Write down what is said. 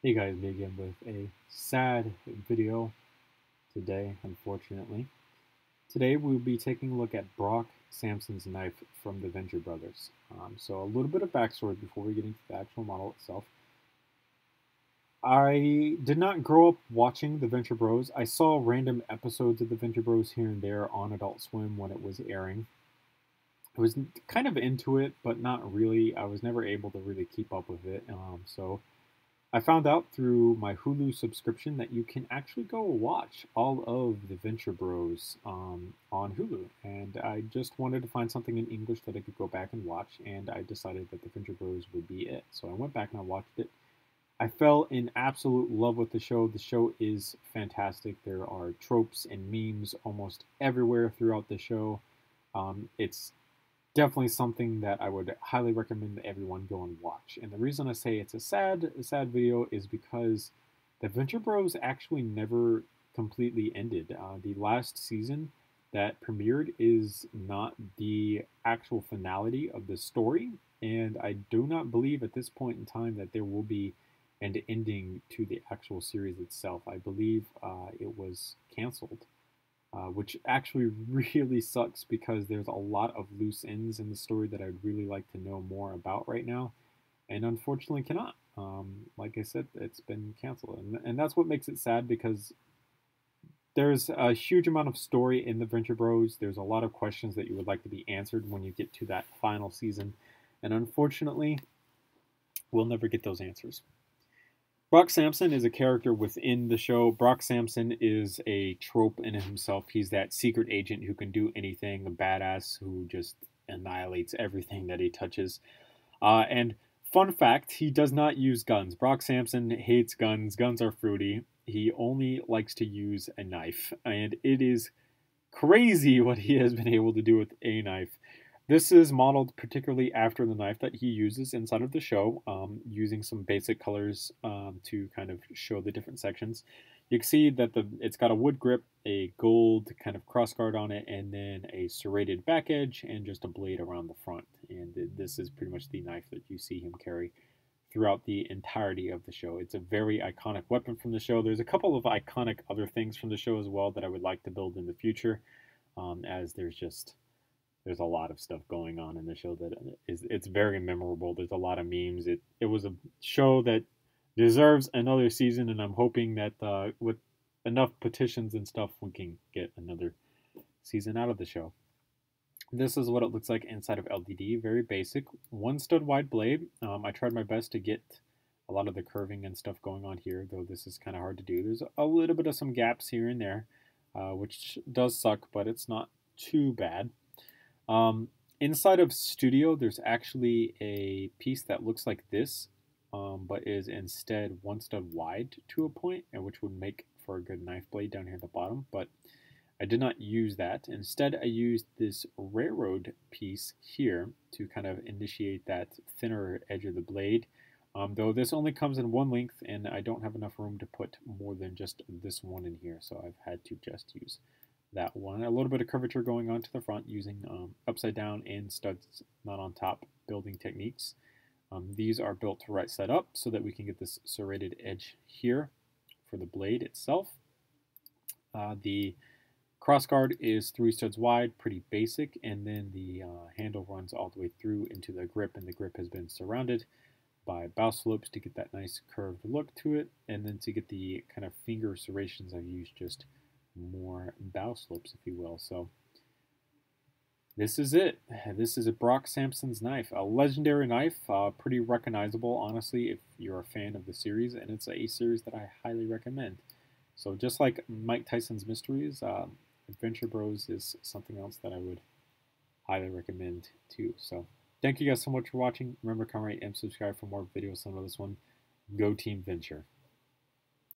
Hey guys, me again with a sad video today, unfortunately. Today we'll be taking a look at Brock Samson's knife from the Venture Brothers. So a little bit of backstory before we get into the actual model itself. I did not grow up watching the Venture Bros. I saw random episodes of the Venture Bros here and there on Adult Swim when it was airing. I was kind of into it, but not really. I was never able to really keep up with it. So I found out through my Hulu subscription that you can actually go watch all of the Venture Bros on Hulu. And I just wanted to find something in English that I could go back and watch, and I decided that the Venture Bros would be it. So I went back and I watched it. I fell in absolute love with the show. The show is fantastic. There are tropes and memes almost everywhere throughout the show. It's definitely something that I would highly recommend that everyone go and watch. And the reason I say it's a sad video is because the Venture Bros actually never completely ended. The last season that premiered is not the actual finality of the story, and I do not believe at this point in time that there will be an ending to the actual series itself. I believe it was canceled, which actually really sucks because there's a lot of loose ends in the story that I'd really like to know more about right now, and unfortunately cannot. Like I said, it's been canceled, and that's what makes it sad because there's a huge amount of story in the Venture Bros. There's a lot of questions that you would like to be answered when you get to that final season, and unfortunately, we'll never get those answers. Brock Samson is a character within the show. Brock Samson is a trope in himself. He's that secret agent who can do anything, a badass who just annihilates everything that he touches. And fun fact, he does not use guns. Brock Samson hates guns. Guns are fruity. He only likes to use a knife. And it is crazy what he has been able to do with a knife. This is modeled particularly after the knife that he uses inside of the show, using some basic colors to kind of show the different sections. You can see that it's got a wood grip, a gold kind of crossguard on it, and then a serrated back edge, and just a blade around the front. And this is pretty much the knife that you see him carry throughout the entirety of the show. It's a very iconic weapon from the show. There's a couple of iconic other things from the show as well that I would like to build in the future, as there's a lot of stuff going on in the show that it's very memorable. There's a lot of memes. It was a show that deserves another season, and I'm hoping that with enough petitions and stuff, we can get another season out of the show. This is what it looks like inside of LDD. Very basic, one stud wide blade. I tried my best to get a lot of the curving and stuff going on here, though this is kind of hard to do. There's a little bit of some gaps here and there, which does suck, but it's not too bad. Inside of Studio, there's actually a piece that looks like this, but is instead one stud wide to a point, and which would make for a good knife blade down here at the bottom, but I did not use that. Instead, I used this railroad piece here to kind of initiate that thinner edge of the blade. Though this only comes in one length, and I don't have enough room to put more than just this one in here, so I've had to just use that one. A little bit of curvature going on to the front using upside down and studs not on top building techniques. These are built right side up so that we can get this serrated edge here for the blade itself. The crossguard is 3 studs wide, pretty basic, and then the handle runs all the way through into the grip, and the grip has been surrounded by bow slopes to get that nice curved look to it, and then to get the kind of finger serrations, I've used just more bow slopes, if you will. So this is it. This is a Brock Samson's knife, a legendary knife, pretty recognizable, honestly, if you're a fan of the series, and it's a series that I highly recommend. So just like Mike Tyson's Mysteries, Adventure Bros is something else that I would highly recommend too. So thank you guys so much for watching. Remember, comment, rate, and subscribe for more videos similar to this one. Go Team Venture.